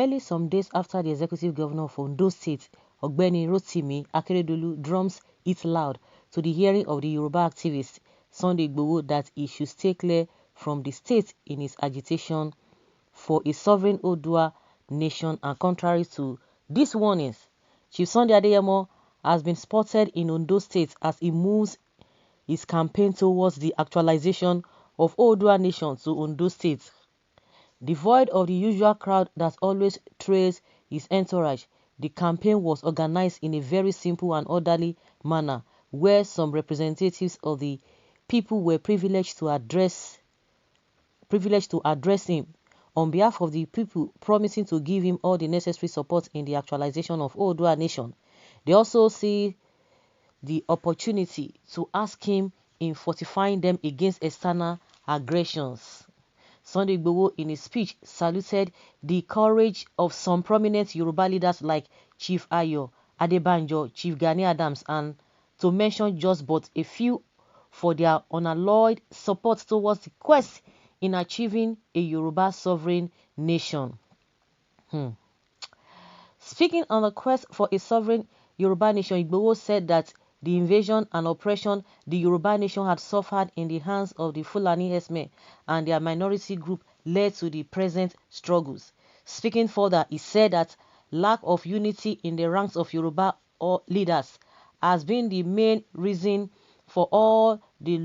Barely some days after the executive governor of Ondo State, Ogbeni Rotimi Akeredolu, drums it loud to the hearing of the Yoruba activist Sunday Igboho that he should stay clear from the state in his agitation for a sovereign Odua nation, and contrary to these warnings, Chief Sunday Adeyemo has been spotted in Ondo State as he moves his campaign towards the actualization of Odua nation to Ondo State. Devoid of the usual crowd that always trails his entourage, the campaign was organized in a very simple and orderly manner, where some representatives of the people were privileged to address him on behalf of the people, promising to give him all the necessary support in the actualization of Odua nation. They also see the opportunity to ask him in fortifying them against external aggressions. Sunday Igboho, in his speech, saluted the courage of some prominent Yoruba leaders like Chief Ayo Adebanjo, Chief Gani Adams, and to mention just but a few, for their unalloyed support towards the quest in achieving a Yoruba sovereign nation. Speaking on the quest for a sovereign Yoruba nation, Igboho said that the invasion and oppression the Yoruba nation had suffered in the hands of the Fulani herdsmen and their minority group led to the present struggles. Speaking further, he said that lack of unity in the ranks of Yoruba leaders has been the main reason for all the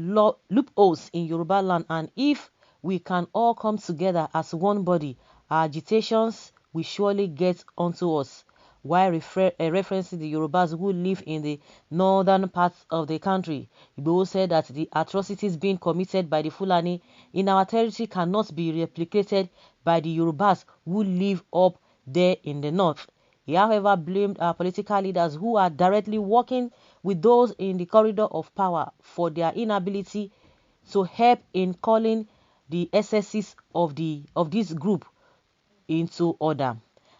loopholes in Yoruba land, and if we can all come together as one body, our agitations will surely get onto us. While referencing the Yorubas who live in the northern parts of the country, Igboho said that the atrocities being committed by the Fulani in our territory cannot be replicated by the Yorubas who live up there in the north. He, however, blamed our political leaders who are directly working with those in the corridor of power for their inability to help in calling the excesses of this group into order.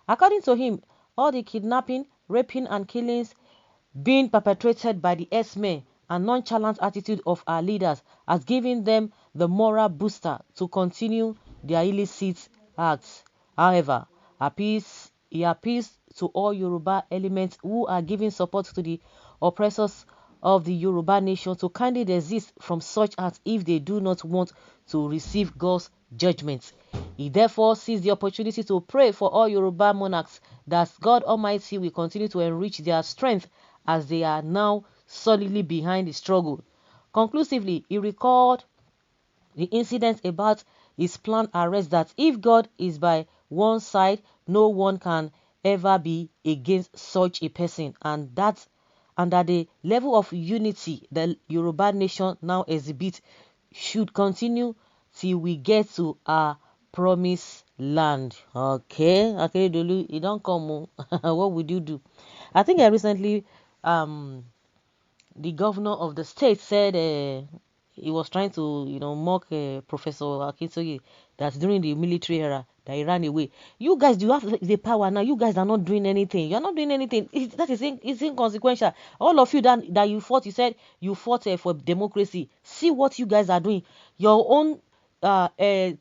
According to him, all the kidnapping, raping, and killings being perpetrated by the herdsmen and nonchalant attitude of our leaders has given them the moral booster to continue their illicit acts. However, he appeals to all Yoruba elements who are giving support to the oppressors of the Yoruba nation to kindly desist from such acts if they do not want to receive God's judgment. He therefore sees the opportunity to pray for all Yoruba monarchs that God Almighty will continue to enrich their strength as they are now solidly behind the struggle. Conclusively, he recalled the incident about his planned arrest, that if God is by one side, no one can ever be against such a person, and that the level of unity the Yoruba nation now exhibits should continue till we get to our promised land. Okay, Akeredolu, you don't come. What would you do? I think recently, the governor of the state said he was trying to, mock Professor Akintoye, that during the military era that he ran away. You guys, do you have the power now? You guys are not doing anything. You're not doing anything. It's inconsequential. All of you that you fought, you said you fought for democracy. See what you guys are doing. Your own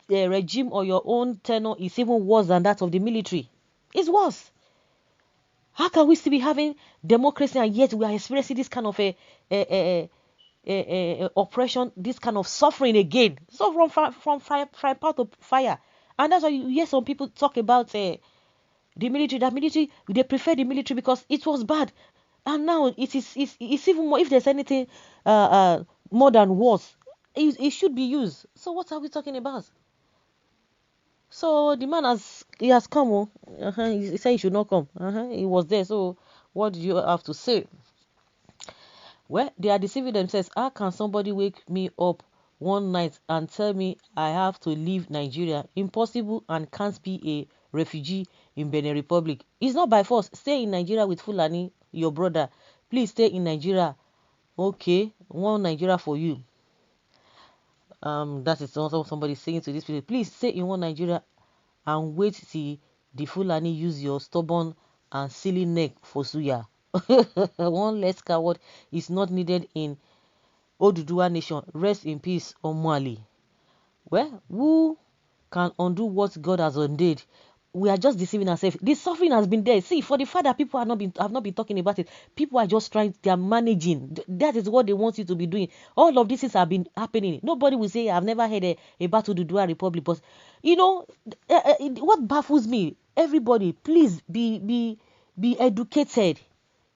regime or your own tenure is even worse than that of the military. It's worse. How can we still be having democracy and yet we are experiencing this kind of oppression, this kind of suffering again? So from fire to fire. And that's why you hear some people talk about the military. That military, they prefer the military because it was bad. And now it's even more. If there's anything more than worse, it should be used. So what are we talking about? So the man has come. He said he should not come. He was there. So what do you have to say? Well, they are deceiving themselves. How can somebody wake me up one night and tell me I have to leave Nigeria? Impossible, and can't be a refugee in Benin Republic. It's not by force. Stay in Nigeria with Fulani, your brother. Please stay in Nigeria. Okay, one Nigeria for you. That is also somebody saying to this people, please stay in one Nigeria and wait till the Fulani use your stubborn and silly neck for suya. One less coward is not needed in Oduduwa nation. Rest in peace, Omwali. Well, who can undo what God has ordained? we are just deceiving ourselves. The suffering has been there. See, for the fact that people have not been talking about it, people are just trying, they are managing. That is what they want you to be doing. All of these things have been happening. Nobody will say, I've never had a battle to Dua Republic. But, what baffles me, everybody, please be educated.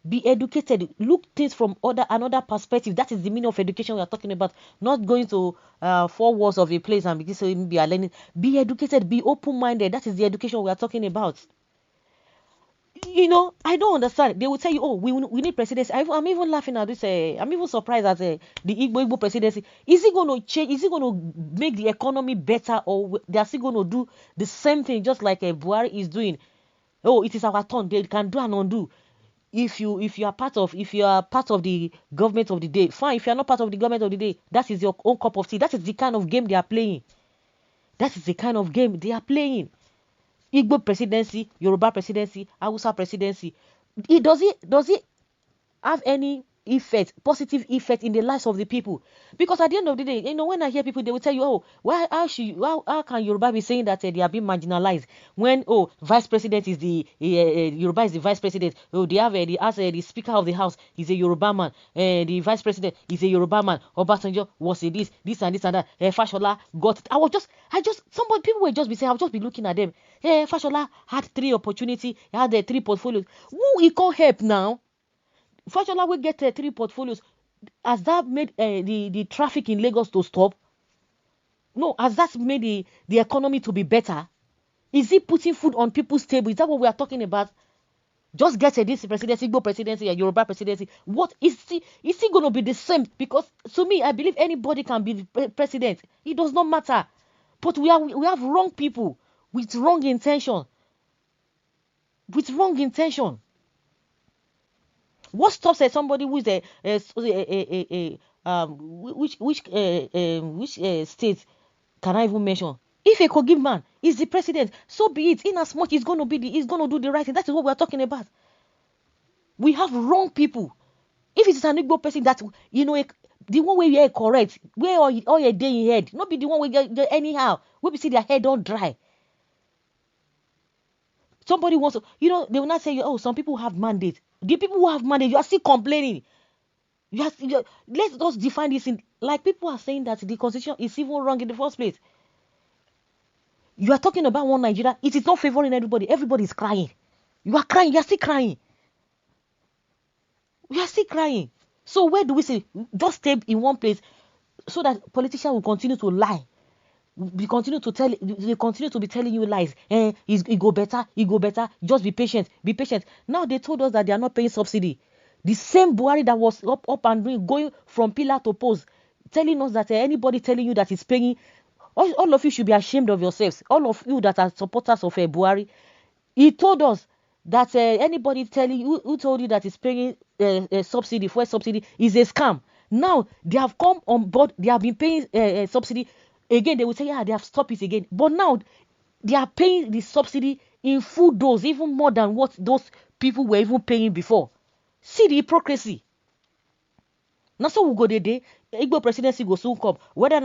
Be educated. Look things from another perspective. That is the meaning of education we are talking about. Not going to 4 walls of a place and be learning. Be educated. Be open-minded. That is the education we are talking about. I don't understand. They will tell you, oh, we need presidency. I'm even laughing at this. I'm even surprised at the Igbo presidency. Is it going to change? Is it going to make the economy better, or they are still going to do the same thing just like Buhari is doing? Oh, it is our turn. They can do and undo. If you are part of the government of the day, fine. If you are not part of the government of the day, that is your own cup of tea. That is the kind of game they are playing. Igbo presidency, Yoruba presidency, Hausa presidency. Does it have any positive effect in the lives of the people? Because at the end of the day, when I hear people, they will tell you, oh, how can Yoruba be saying that they are being marginalized when, vice president is the Yoruba is the vice president. Oh, they have the speaker of the house is a Yoruba man, the vice president is a Yoruba man. Obasanjo was a this and this and that. Fashola got it. People will just be saying, I'll just be looking at them. Fashola had 3 opportunities, he had 3 portfolios. Who he can't help now? Fashola will get 3 portfolios. Has that made the traffic in Lagos to stop? No. Has that made the economy to be better? Is he putting food on people's table? Is that what we are talking about? Just get this presidency, Igbo presidency, and Yoruba presidency. What is he going to be the same? Because to me, I believe anybody can be the president. It does not matter. But we have wrong people with wrong intention. What stops somebody who is which state can I even mention? If a Kogi man is the president, so be it. In as much he's going to do the right thing. That is what we are talking about. We have wrong people. If it is an Igbo person that the one way you are correct, where all your day in head, not be the one way anyhow. We see their head all dry. Somebody wants to, they will not say, oh, some people have mandate. The people who have mandate, you are still complaining. Let's just define this like people are saying that the constitution is even wrong in the first place. You are talking about one Nigeria. It is not favoring everybody. Everybody is crying. You are crying. You are still crying. We are still crying. So where do we say just stay in one place so that politicians will continue to lie? They continue to be telling you lies. It go better. Just be patient. Now they told us that they are not paying subsidy. The same Buhari that was up and going from pillar to post, telling us that anybody telling you that he's paying, all of you should be ashamed of yourselves. All of you that are supporters of Buhari, he told us that anybody telling you who told you that he's paying subsidy, fuel subsidy, is a scam. Now they have come on board. They have been paying subsidy. Again, they will say, they have stopped it again. But now, they are paying the subsidy in full dose, even more than what those people were even paying before. See the hypocrisy. Now, so we go the day, Igbo presidency will soon come. Whether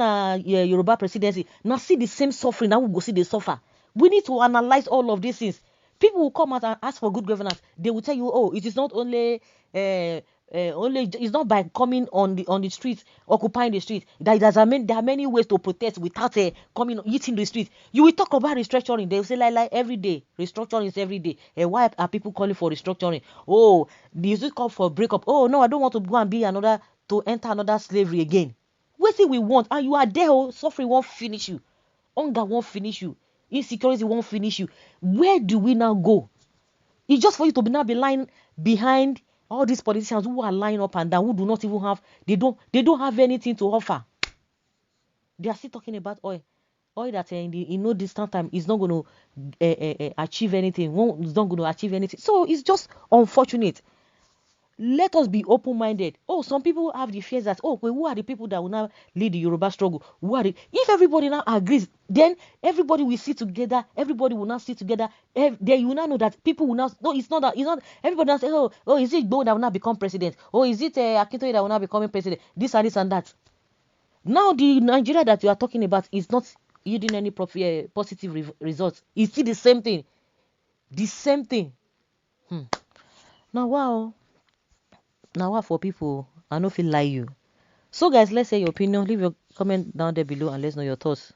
Yoruba presidency, now see the same suffering, now we go see the suffer. We need to analyze all of these things. People will come out and ask for good governance. They will tell you, oh, it is not only it's not by coming on the streets, occupying the street. There are many ways to protest without coming eating the street. You will talk about restructuring. They will say like every day restructuring is every day. Why are people calling for restructuring? Oh, this is call for breakup. Oh no, I don't want to go and be to enter another slavery again. What thing we want? And you are there. Oh, suffering won't finish you. Hunger won't finish you. Insecurity won't finish you. Where do we now go? It's just for you to now be lying behind all these politicians who are lying up and down, who do not even have, they don't have anything to offer. They are still talking about oil that in no distant time is not going to achieve anything. It's not going to achieve anything. So it's just unfortunate. Let us be open-minded. Oh, some people have the fears that, who are the people that will now lead the Yoruba struggle? If everybody now agrees, then everybody will sit together. Everybody will now sit together. Then you will now know that people will now, no, it's not, everybody now say, oh, is it Igboho that will now become president? Or is it Akeredolu that will now become president? This and this and that. Now the Nigeria that you are talking about is not yielding any positive results. It's still the same thing. The same thing. Now wow. Now what for people? I no feel lie you. So guys, let's say your opinion. Leave your comment down there below and let's know your thoughts.